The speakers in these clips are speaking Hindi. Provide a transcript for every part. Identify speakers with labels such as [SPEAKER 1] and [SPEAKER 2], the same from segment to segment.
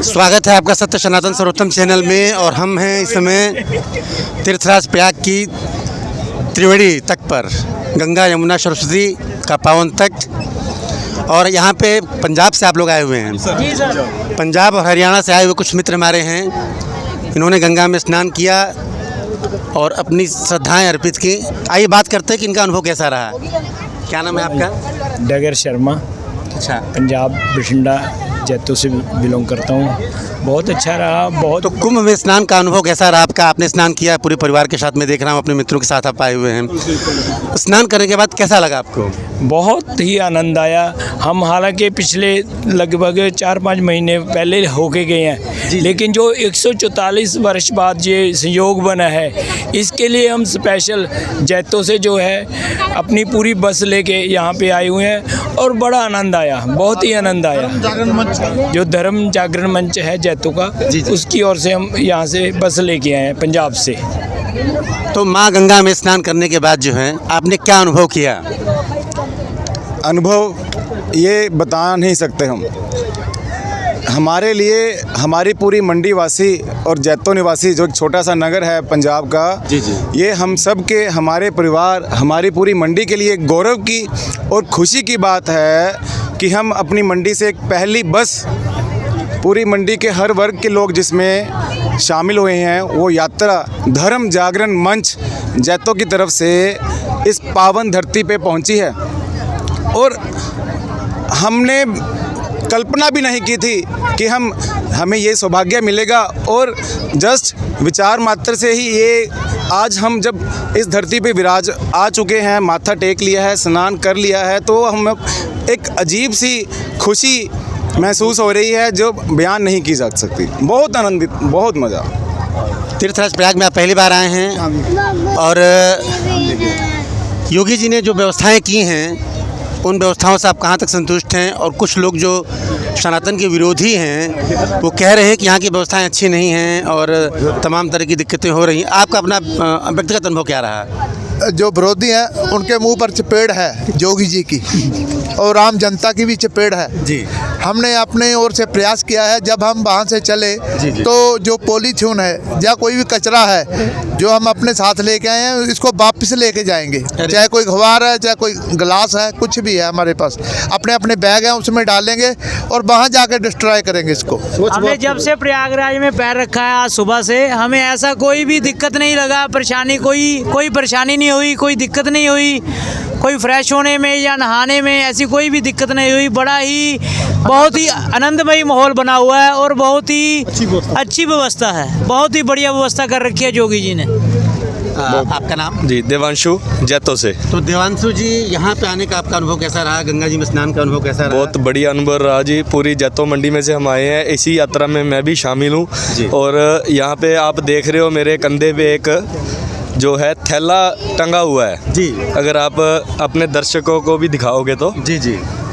[SPEAKER 1] स्वागत है आपका सत्य सनातन सर्वोत्तम चैनल में। और हम हैं इस समय तीर्थराज प्रयाग की त्रिवेणी तट पर, गंगा यमुना सरस्वती का पावन तट। और यहाँ पे पंजाब से आप लोग आए हुए हैं। पंजाब और हरियाणा से आए हुए कुछ मित्र हमारे हैं। इन्होंने गंगा में स्नान किया और अपनी श्रद्धाएं अर्पित की। आइए बात करते हैं कि इनका अनुभव कैसा रहा। क्या नाम है आपका?
[SPEAKER 2] डगर शर्मा।
[SPEAKER 1] अच्छा,
[SPEAKER 2] पंजाब बठिंडा जैतो से बिलोंग करता हूँ। बहुत अच्छा रहा। बहुत
[SPEAKER 1] तो कुंभ में स्नान का अनुभव कैसा रहा आपका? आपने स्नान किया पूरे परिवार के साथ, में देख रहा हूँ अपने मित्रों के साथ आप आए हुए हैं। स्नान करने के बाद कैसा लगा आपको?
[SPEAKER 2] बहुत ही आनंद आया। हम हालांकि पिछले लगभग 4-5 महीने पहले होके गए हैं, लेकिन जो 144 वर्ष बाद ये संयोग बना है, इसके लिए हम स्पेशल जैतो से जो है अपनी पूरी बस लेके यहाँ पे आए हुए हैं और बड़ा आनंद आया। बहुत ही आनंद आया। जो धर्म जागरण मंच है जैतो का, उसकी ओर से हम यहाँ से बस लेके आए हैं पंजाब से।
[SPEAKER 1] तो माँ गंगा में स्नान करने के बाद जो है आपने क्या अनुभव किया?
[SPEAKER 3] अनुभव ये बता नहीं सकते हम। हमारे लिए हमारी पूरी मंडी वासी और जैतो निवासी, जो एक छोटा सा नगर है पंजाब का, ये हम सब के, हमारे परिवार, हमारी पूरी मंडी के लिए एक गौरव की और खुशी की बात है कि हम अपनी मंडी से एक पहली बस, पूरी मंडी के हर वर्ग के लोग जिसमें शामिल हुए हैं, वो यात्रा धर्म जागरण मंच जैतो की तरफ से इस पावन धरती पे पहुंची है। और हमने कल्पना भी नहीं की थी कि हमें ये सौभाग्य मिलेगा। और जस्ट विचार मात्र से ही ये आज हम जब इस धरती पे विराज आ चुके हैं, माथा टेक लिया है, स्नान कर लिया है, तो हम एक अजीब सी खुशी महसूस हो रही है जो बयान नहीं की जा सकती। बहुत आनंदित, बहुत मज़ा।
[SPEAKER 1] तीर्थराज प्रयाग में आप पहली बार आए हैं और योगी जी ने जो व्यवस्थाएं की हैं, उन व्यवस्थाओं से आप कहाँ तक संतुष्ट हैं? और कुछ लोग जो सनातन के विरोधी हैं वो कह रहे हैं कि यहाँ की व्यवस्थाएं अच्छी नहीं हैं और तमाम तरह की दिक्कतें हो रही हैं। आपका अपना व्यक्तिगत अनुभव क्या रहा?
[SPEAKER 4] जो विरोधी हैं उनके मुंह पर चपेड़ है योगी जी की, और आम जनता की भी चपेड़ है
[SPEAKER 1] जी।
[SPEAKER 4] हमने अपने ओर से प्रयास किया है, जब हम वहाँ से चले तो जो पॉलीथीन है या कोई भी कचरा है जो हम अपने साथ लेके आए हैं, इसको वापस लेके जाएंगे। चाहे कोई अखबार है, चाहे कोई गिलास है, कुछ भी है हमारे पास, अपने अपने बैग हैं उसमें डालेंगे और वहाँ जाकर डिस्ट्रॉय करेंगे इसको।
[SPEAKER 5] हमने जब से प्रयागराज में पैर रखा है आज सुबह से, हमें ऐसा कोई भी दिक्कत नहीं लगा, परेशानी कोई परेशानी नहीं हुई, कोई दिक्कत नहीं हुई, कोई फ्रेश होने में या नहाने में ऐसी कोई भी दिक्कत नहीं हुई। बड़ा ही बहुत ही आनंदमयी माहौल बना हुआ है और बहुत ही अच्छी व्यवस्था है। बहुत ही बढ़िया व्यवस्था कर रखी है योगी जी ने।
[SPEAKER 1] आपका नाम?
[SPEAKER 6] जी, देवांशु जैतो से।
[SPEAKER 1] तो देवांशु जी, यहाँ पे आने का आपका अनुभव कैसा रहा? गंगा जी में स्नान का अनुभव कैसा रहा?
[SPEAKER 6] बहुत बढ़िया अनुभव रहा जी। पूरी जैतो मंडी में से हम आए हैं, इसी यात्रा में मैं भी शामिल हूँ। और यहाँ पे आप देख रहे हो मेरे कंधे पे एक जो है थैला टंगा हुआ है जी। अगर आप अपने दर्शकों को भी दिखाओगे तो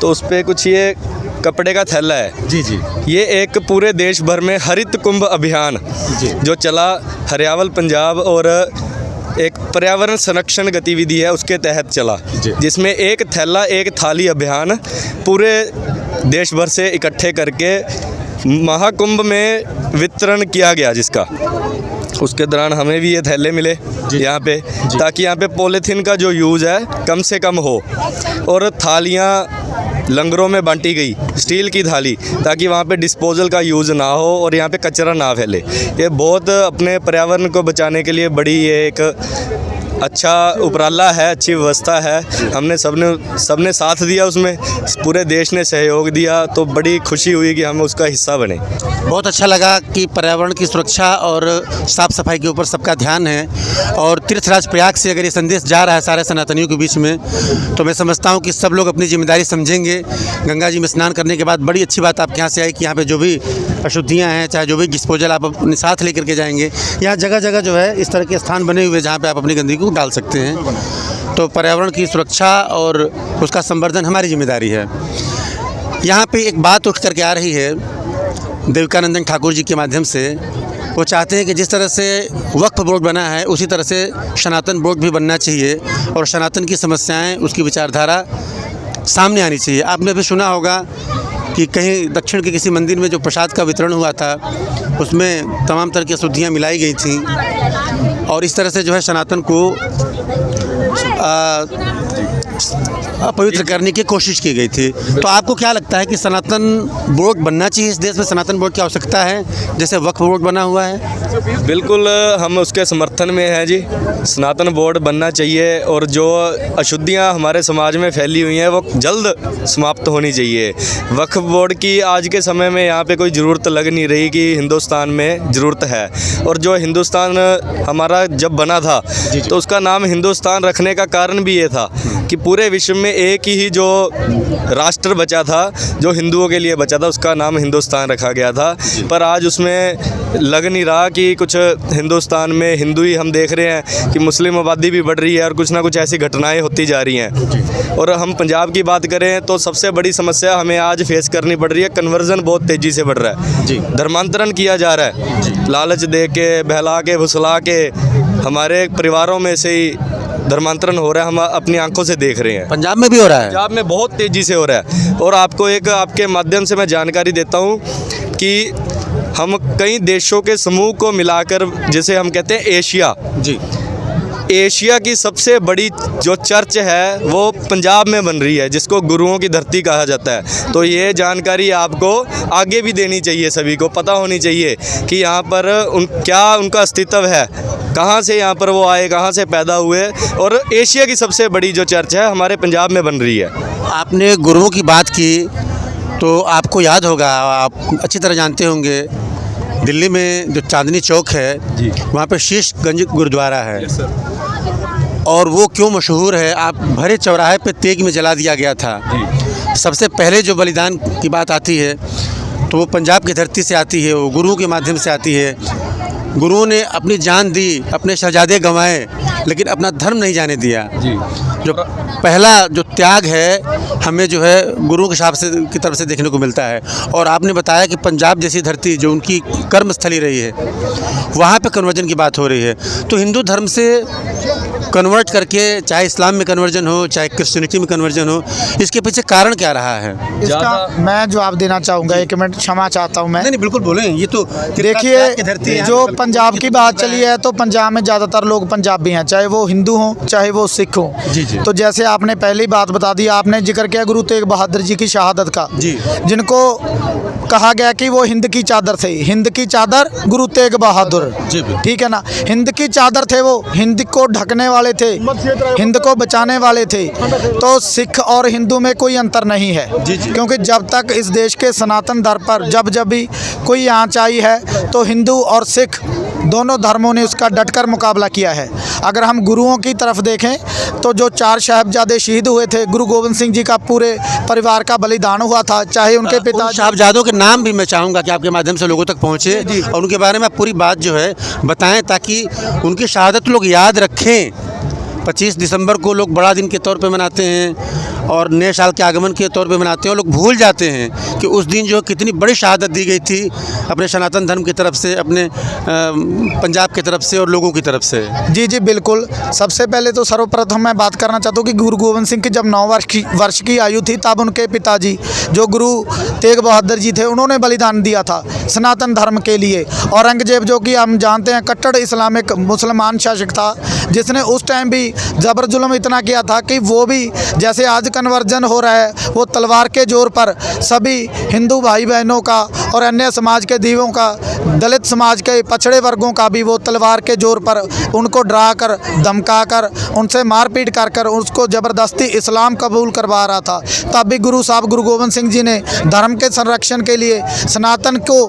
[SPEAKER 6] तो उस पर कुछ ये कपड़े का थैला है जी। ये एक पूरे देश भर में हरित कुंभ अभियान जो चला हरियावल पंजाब और एक पर्यावरण संरक्षण गतिविधि है उसके तहत चला, जिसमें एक थैला एक थाली अभियान पूरे देश भर से इकट्ठे करके महाकुंभ में वितरण किया गया, जिसका उसके दौरान हमें भी ये थैले मिले यहाँ पे, ताकि यहाँ पे पॉलीथीन का जो यूज़ है कम से कम हो। और थालियाँ लंगरों में बांटी गई, स्टील की थाली, ताकि वहाँ पे डिस्पोजल का यूज़ ना हो और यहाँ पे कचरा ना फैले। ये बहुत अपने पर्यावरण को बचाने के लिए बड़ी ये एक अच्छा उपराला है, अच्छी व्यवस्था है। हमने सबने साथ दिया, उसमें पूरे देश ने सहयोग दिया, तो बड़ी खुशी हुई कि हम उसका हिस्सा बने।
[SPEAKER 1] बहुत अच्छा लगा कि पर्यावरण की सुरक्षा और साफ़ सफाई के ऊपर सबका ध्यान है। और तीर्थराज प्रयाग से अगर ये संदेश जा रहा है सारे सनातनियों के बीच में, तो मैं समझता हूँ कि सब लोग अपनी जिम्मेदारी समझेंगे। गंगा जी में स्नान करने के बाद बड़ी अच्छी बात आपके यहाँ से आई कि यहाँ पे जो भी अशुद्धियाँ हैं, चाहे जो भी डिस्पोजल आप अपने साथ लेकर के जाएंगे, यहाँ जगह जगह जो है इस तरह के स्थान बने हुए जहाँ पे आप अपनी गंदगी को डाल सकते हैं। तो पर्यावरण की सुरक्षा और उसका संवर्धन हमारी जिम्मेदारी है। यहाँ पे एक बात उठ करके आ रही है देविकानंदन ठाकुर जी के माध्यम से। वो चाहते हैं कि जिस तरह से वक्फ बोर्ड बना है उसी तरह से सनातन बोर्ड भी बनना चाहिए और सनातन की समस्याएं, उसकी विचारधारा सामने आनी चाहिए। आपने भी सुना होगा कि कहीं दक्षिण के किसी मंदिर में जो प्रसाद का वितरण हुआ था उसमें तमाम तरह की अशुद्धियाँ मिलाई गई थी और इस तरह से जो है सनातन को अपवित्र करने की कोशिश की गई थी। तो आपको क्या लगता है कि सनातन बोर्ड बनना चाहिए इस देश में? सनातन बोर्ड की आवश्यकता है जैसे वक्फ बोर्ड बना हुआ है?
[SPEAKER 6] बिल्कुल हम उसके समर्थन में हैं जी। सनातन बोर्ड बनना चाहिए और जो अशुद्धियां हमारे समाज में फैली हुई हैं वो जल्द समाप्त होनी चाहिए। वक्फ बोर्ड की आज के समय में यहाँ पे कोई ज़रूरत लग नहीं रही कि हिंदुस्तान में ज़रूरत है। और जो हिंदुस्तान हमारा जब बना था तो उसका नाम हिंदुस्तान रखने का कारण भी ये था कि पूरे विश्व में एक ही जो राष्ट्र बचा था जो हिंदुओं के लिए बचा था उसका नाम हिंदुस्तान रखा गया था। पर आज उसमें लग नहीं रहा कि कुछ हिंदुस्तान में हिंदू ही हम देख रहे हैं कि मुस्लिम आबादी भी बढ़ रही है और कुछ ना कुछ ऐसी घटनाएं होती जा रही हैं। और हम पंजाब की बात करें तो सबसे बड़ी समस्या हमें आज फेस करनी पड़ रही है, कन्वर्जन बहुत तेज़ी से बढ़ रहा है जी। धर्मांतरण किया जा रहा है, लालच दे के बहला के फुसला के हमारे परिवारों में से ही धर्मांतरण हो रहा है। हम अपनी आंखों से देख रहे हैं।
[SPEAKER 1] पंजाब में भी हो रहा है?
[SPEAKER 6] पंजाब में बहुत तेज़ी से हो रहा है। और आपको एक आपके माध्यम से मैं जानकारी देता हूँ कि हम कई देशों के समूह को मिलाकर जैसे हम कहते हैं एशिया
[SPEAKER 1] जी,
[SPEAKER 6] एशिया की सबसे बड़ी जो चर्च है वो पंजाब में बन रही है जिसको गुरुओं की धरती कहा जाता है। तो ये जानकारी आपको आगे भी देनी चाहिए, सभी को पता होनी चाहिए कि यहाँ पर क्या उनका अस्तित्व है, कहाँ से यहाँ पर वो आए, कहाँ से पैदा हुए। और एशिया की सबसे बड़ी जो चर्च है हमारे पंजाब में बन रही है।
[SPEAKER 1] आपने गुरुओं की बात की तो आपको याद होगा, आप अच्छी तरह जानते होंगे, दिल्ली में जो चांदनी चौक है वहाँ पे शीशगंज गुरुद्वारा है। और वो क्यों मशहूर है? आप भरे चौराहे पे तेग में जला दिया गया था। सबसे पहले जो बलिदान की बात आती है तो वो पंजाब की धरती से आती है, वो गुरुओं के माध्यम से आती है। गुरुओं ने अपनी जान दी, अपने शहजादे गंवाए, लेकिन अपना धर्म नहीं जाने दिया। जो पहला जो त्याग है हमें जो है गुरुओं के शाप से की तरफ से देखने को मिलता है। और आपने बताया कि पंजाब जैसी धरती जो उनकी कर्मस्थली रही है वहाँ पे कन्वर्जन की बात हो रही है। तो हिंदू धर्म से कन्वर्ट करके चाहे इस्लाम में कन्वर्जन हो चाहे क्रिश्चियनिटी में कन्वर्जन हो, इसके पीछे कारण क्या रहा है?
[SPEAKER 7] इसका मैं जवाब देना चाहूँगा। 1 मिनट क्षमा चाहता हूँ मैं।
[SPEAKER 1] नहीं बिल्कुल बोलें। ये तो
[SPEAKER 7] देखिए जो पंजाब की बात चली है तो पंजाब में ज़्यादातर लोग पंजाबी हैं, चाहे वो हिंदू हों चाहे वो सिख हों
[SPEAKER 1] जी।
[SPEAKER 7] तो जैसे आपने पहली बात बता दी, आपने जिक्र किया गुरु तेग बहादुर जी की शहादत का
[SPEAKER 1] जी,
[SPEAKER 7] जिनको कहा गया कि वो हिंद की चादर थे। हिंद की चादर गुरु तेग बहादुर, ठीक है ना। हिंद की चादर थे, वो हिंद को ढकने वाले थे, हिंद को बचाने वाले थे। तो सिख और हिंदू में कोई अंतर नहीं है क्योंकि जब तक इस देश के सनातन धर्म पर जब भी कोई आँच आई है तो हिंदू और सिख दोनों धर्मों ने उसका डटकर मुकाबला किया है। अगर हम गुरुओं की तरफ देखें तो जो 4 साहिबजादे शहीद हुए थे, गुरु गोविंद सिंह जी का पूरे परिवार का बलिदान हुआ था, चाहे उनके पिता
[SPEAKER 1] साहिबजादों के नाम भी मैं चाहूँगा कि आपके माध्यम से लोगों तक पहुँचे और उनके बारे में पूरी बात जो है बताएं ताकि उनकी शहादत लोग याद रखें। 25 दिसंबर को लोग बड़ा दिन के तौर पे मनाते हैं और नए साल के आगमन के तौर पे मनाते हैं और लोग भूल जाते हैं कि उस दिन जो कितनी बड़ी शहादत दी गई थी अपने सनातन धर्म की तरफ से, अपने पंजाब की तरफ से और लोगों की तरफ से।
[SPEAKER 7] जी बिल्कुल। सबसे पहले तो सर्वप्रथम मैं बात करना चाहता हूँ कि गुरु गोविंद सिंह की जब 9 वर्ष की आयु थी तब उनके पिताजी जो गुरु तेग बहादुर जी थे उन्होंने बलिदान दिया था सनातन धर्म के लिए। औरंगजेब जो कि हम जानते हैं कट्टर इस्लामिक मुसलमान शासक था जिसने उस टाइम भी ज़बर जुल्म इतना किया था कि वो भी जैसे आज कन्वर्जन हो रहा है वो तलवार के जोर पर सभी हिंदू भाई बहनों का और अन्य समाज के दीवों का, दलित समाज के पछड़े वर्गों का भी वो तलवार के जोर पर उनको डरा कर धमका कर उनसे मारपीट कर कर उसको ज़बरदस्ती इस्लाम कबूल करवा रहा था। तब भी गुरु साहब गुरु गोविंद सिंह जी ने धर्म के संरक्षण के लिए, सनातन को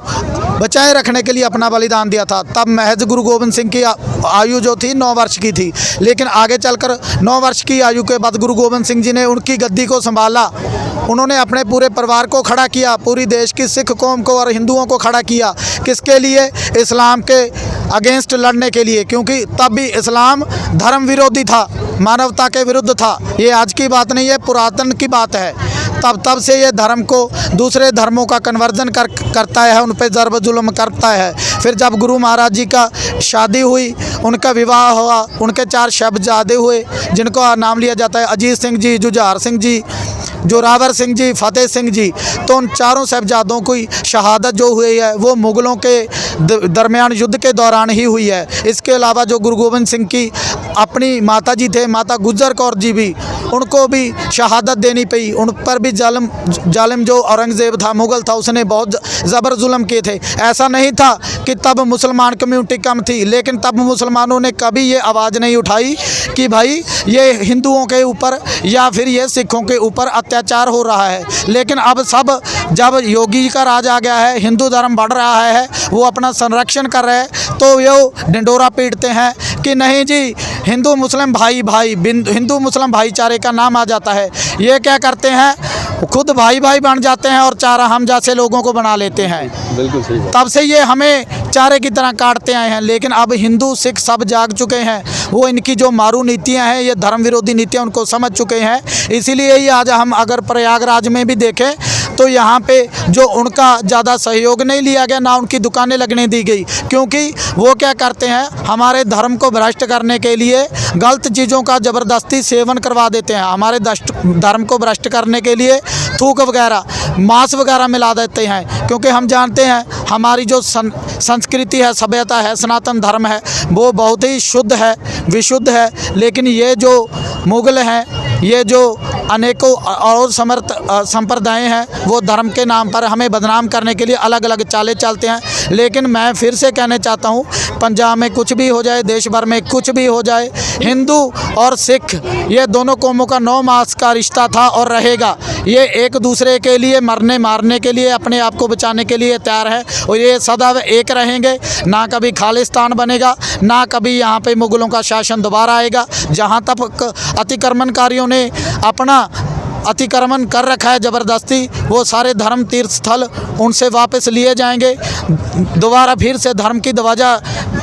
[SPEAKER 7] बचाए रखने के लिए अपना बलिदान दिया था। तब महज गुरु गोविंद सिंह की आयु जो थी 9 वर्ष की थी, लेकिन आगे चलकर 9 वर्ष की आयु के बाद गुरु गोविंद सिंह जी ने उनकी गद्दी को संभाला। उन्होंने अपने पूरे परिवार को खड़ा किया, पूरी देश की सिख कौम को और हिंदुओं को खड़ा किया। किसके लिए? इस्लाम के अगेंस्ट लड़ने के लिए, क्योंकि तब भी इस्लाम धर्म विरोधी था, मानवता के विरुद्ध था। ये आज की बात नहीं है, पुरातन की बात है। तब से ये धर्म को दूसरे धर्मों का कन्वर्जन करता है, उन पर ज़बर जुल्म करता है। फिर जब गुरु महाराज जी का शादी हुई, उनका विवाह हुआ, उनके 4 साहिबजादे हुए जिनको नाम लिया जाता है अजीत सिंह जी, जुझार सिंह जी, जोरावर सिंह जी, फतेह सिंह जी, तो उन चारों साहबजादों की शहादत जो हुई है वो मुग़लों के दरमियान युद्ध के दौरान ही हुई है। इसके अलावा जो गुरु गोबिंद सिंह की अपनी माता जी थे, माता गुजर कौर जी भी, उनको भी शहादत देनी पड़ी। उन पर भी जालिम जो औरंगज़ेब था, मुग़ल था, उसने बहुत ज़बर जुल्म किए थे। ऐसा नहीं था कि तब मुसलमान कम्युनिटी कम थी, लेकिन तब मुसलमानों ने कभी ये आवाज़ नहीं उठाई कि भाई ये हिंदुओं के ऊपर या फिर ये सिखों के ऊपर अत्याचार हो रहा है। लेकिन अब सब, जब योगी का राज आ गया है, हिंदू धर्म बढ़ रहा है, वो अपना संरक्षण कर रहे हैं, तो ये ढिंडोरा पीटते हैं कि नहीं जी, हिंदू मुस्लिम हिंदू मुस्लिम भाईचारे का नाम आ जाता है। ये क्या करते हैं, खुद भाई बन जाते हैं और चारा हम जैसे लोगों को बना लेते हैं।
[SPEAKER 6] बिल्कुल सही बात।
[SPEAKER 7] तब से ये हमें चारे की तरह काटते आए हैं। लेकिन अब हिंदू सिख सब जाग चुके हैं, वो इनकी जो मारू नीतियां हैं, ये धर्म विरोधी नीतियां, उनको समझ चुके हैं। इसीलिए ही आज हम अगर प्रयागराज में भी देखें तो यहाँ पे जो उनका ज़्यादा सहयोग नहीं लिया गया, ना उनकी दुकानें लगने दी गई, क्योंकि वो क्या करते हैं, हमारे धर्म को भ्रष्ट करने के लिए गलत चीज़ों का ज़बरदस्ती सेवन करवा देते हैं। हमारे धर्म को भ्रष्ट करने के लिए थूक वगैरह, मांस वगैरह मिला देते हैं, क्योंकि हम जानते हैं हमारी जो संस्कृति है, सभ्यता है, सनातन धर्म है, वो बहुत ही शुद्ध है, विशुद्ध है। लेकिन ये जो मुग़ल हैं, ये जो अनेकों और संप्रदाय हैं, वो धर्म के नाम पर हमें बदनाम करने के लिए अलग अलग चालें चलते हैं। लेकिन मैं फिर से कहना चाहता हूँ, पंजाब में कुछ भी हो जाए, देश भर में कुछ भी हो जाए, हिंदू और सिख ये दोनों कौमों का 9 मास का रिश्ता था और रहेगा। ये एक दूसरे के लिए मरने मारने के लिए, अपने आप को बचाने के लिए तैयार है, और ये सदैव एक रहेंगे। ना कभी खालिस्तान बनेगा, ना कभी यहाँ पे मुग़लों का शासन दोबारा आएगा। जहाँ तक अतिक्रमणकारियों ने अपना अतिक्रमण कर रखा है ज़बरदस्ती, वो सारे धर्म तीर्थ स्थल उनसे वापस लिए जाएंगे। दोबारा फिर से धर्म की ध्वजा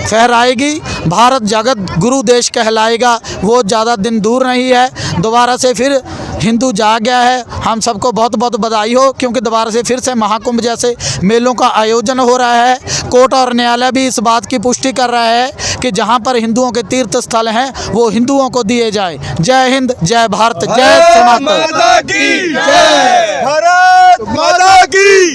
[SPEAKER 7] फहराएगी, भारत जगत गुरु देश कहलाएगा। वो ज़्यादा दिन दूर नहीं है, दोबारा से फिर हिंदू जाग गया है। हम सबको बहुत बहुत बधाई हो, क्योंकि दोबारा से फिर से महाकुंभ जैसे मेलों का आयोजन हो रहा है। कोर्ट और न्यायालय भी इस बात की पुष्टि कर रहा है कि जहां पर हिंदुओं के तीर्थ स्थल हैं, वो हिंदुओं को दिए जाए। जय हिंद, जय भारत, जय सनातन।
[SPEAKER 3] भारत माता की।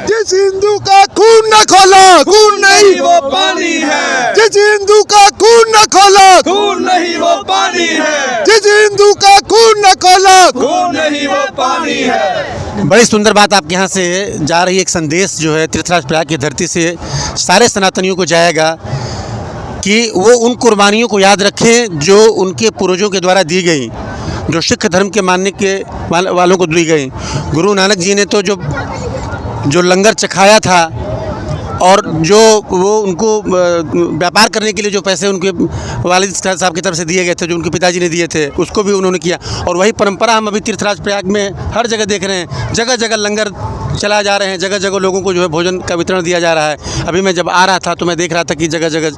[SPEAKER 3] जिस हिंदू का खून न खोला, खून नहीं वो पानी है। जिस हिंदू का खून न खोला, खून नहीं वो पानी है। जिस हिंदू का खून न खोला, खून नहीं वो पानी है।
[SPEAKER 1] बड़ी सुंदर बात आपके यहाँ से जा रही है। एक संदेश जो है तीर्थराज प्रयाग की धरती से सारे सनातनियों को जाएगा कि वो उन कुर्बानियों को याद रखें जो उनके पूर्वजों के द्वारा दी गई, जो सिख धर्म के मानने के वालों को दी गई। गुरु नानक जी ने तो जो लंगर चखाया था, और जो वो उनको व्यापार करने के लिए जो पैसे उनके वालिद साहब की तरफ से दिए गए थे, जो उनके पिताजी ने दिए थे, उसको भी उन्होंने किया। और वही परंपरा हम अभी तीर्थराज प्रयाग में हर जगह देख रहे हैं। जगह जगह लंगर चलाए जा रहे हैं, जगह जगह लोगों को जो है भोजन का वितरण दिया जा रहा है। अभी मैं जब आ रहा था तो मैं देख रहा था कि जगह जगह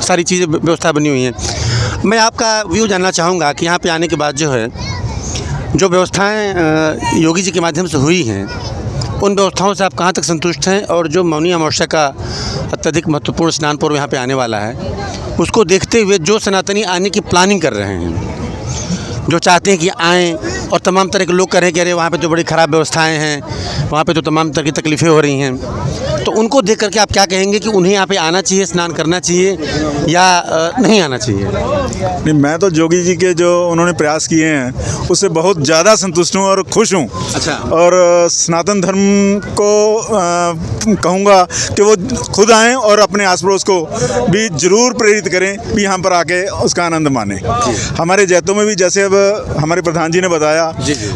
[SPEAKER 1] सारी चीज़ें व्यवस्था बनी हुई हैं। मैं आपका व्यू जानना चाहूँगा कि यहाँ पर आने के बाद जो है, जो व्यवस्थाएँ योगी जी के माध्यम से हुई हैं, उन व्यवस्थाओं से आप कहाँ तक संतुष्ट हैं? और जो मौनी अमावस्या का अत्यधिक महत्वपूर्ण स्नान पर्व यहाँ पे आने वाला है, उसको देखते हुए जो सनातनी आने की प्लानिंग कर रहे हैं, जो चाहते हैं कि आएँ, और तमाम तरह के लोग कह रहे हैं कि अरे वहाँ पे तो बड़ी ख़राब व्यवस्थाएं हैं, वहाँ पे तो तमाम तरह की तकलीफ़ें हो रही हैं, तो उनको देख करके आप क्या कहेंगे कि उन्हें यहाँ पे आना चाहिए, स्नान करना चाहिए या नहीं आना चाहिए?
[SPEAKER 8] नहीं, मैं तो जोगी जी के जो उन्होंने प्रयास किए हैं उससे बहुत ज़्यादा संतुष्ट हूँ और खुश हूँ।
[SPEAKER 1] अच्छा।
[SPEAKER 8] और सनातन धर्म को कहूँगा कि वो खुद आएँ और अपने आस पड़ोस को भी ज़रूर प्रेरित करें कि यहाँ पर आके उसका आनंद माने। हमारे जैतों में भी, जैसे अब हमारे प्रधान जी ने बताया,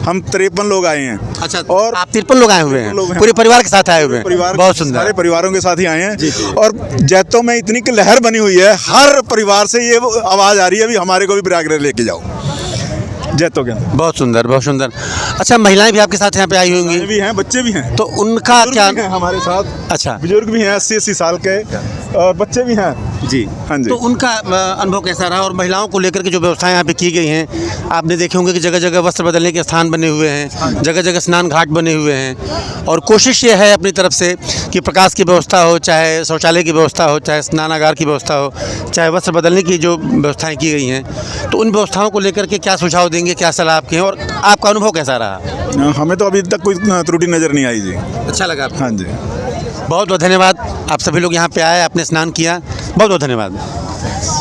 [SPEAKER 8] हम 53 लोग आए हैं।
[SPEAKER 1] अच्छा,
[SPEAKER 8] और
[SPEAKER 1] आप 53 लोग आए हुए हैं? पूरे परिवार के साथ आए हुए हैं?
[SPEAKER 8] परिवार,
[SPEAKER 1] बहुत सुंदर,
[SPEAKER 8] सारे परिवारों के साथ ही आए हैं। और जैतों में इतनी की लहर बनी हुई है, हर परिवार से ये आवाज़ आ रही है भी हमारे को भी प्रयागराज लेके जाओ, जैतों के अंदर।
[SPEAKER 1] बहुत सुंदर, बहुत सुंदर। अच्छा, महिलाएं भी आपके साथ यहाँ पे आई होंगी?
[SPEAKER 8] भी हैं, बच्चे भी हैं।
[SPEAKER 1] तो उनका क्या
[SPEAKER 8] हमारे साथ?
[SPEAKER 1] अच्छा,
[SPEAKER 8] बुजुर्ग भी हैं 80-80 साल के, और बच्चे भी हैं।
[SPEAKER 1] जी
[SPEAKER 8] हाँ जी।
[SPEAKER 1] तो उनका अनुभव कैसा रहा, और महिलाओं को लेकर के जो व्यवस्थाएं यहाँ पे की गई हैं, आपने देखे होंगे कि जगह जगह वस्त्र बदलने के स्थान बने हुए हैं, जगह जगह स्नान घाट बने हुए हैं, और कोशिश ये है अपनी तरफ से कि प्रकाश की व्यवस्था हो, चाहे शौचालय की व्यवस्था हो, चाहे स्नानागार की व्यवस्था हो, चाहे वस्त्र बदलने की जो व्यवस्थाएँ की गई हैं, तो उन व्यवस्थाओं को लेकर के क्या सुझाव देंगे, क्या सलाह आपके हैं, और आपका अनुभव कैसा रहा?
[SPEAKER 8] हमें तो अभी तक कोई त्रुटि नज़र नहीं आई जी।
[SPEAKER 1] अच्छा लगा आपको?
[SPEAKER 8] हाँ जी।
[SPEAKER 1] बहुत बहुत धन्यवाद। आप सभी लोग यहाँ पे आए, आपने स्नान किया, बहुत बहुत धन्यवाद।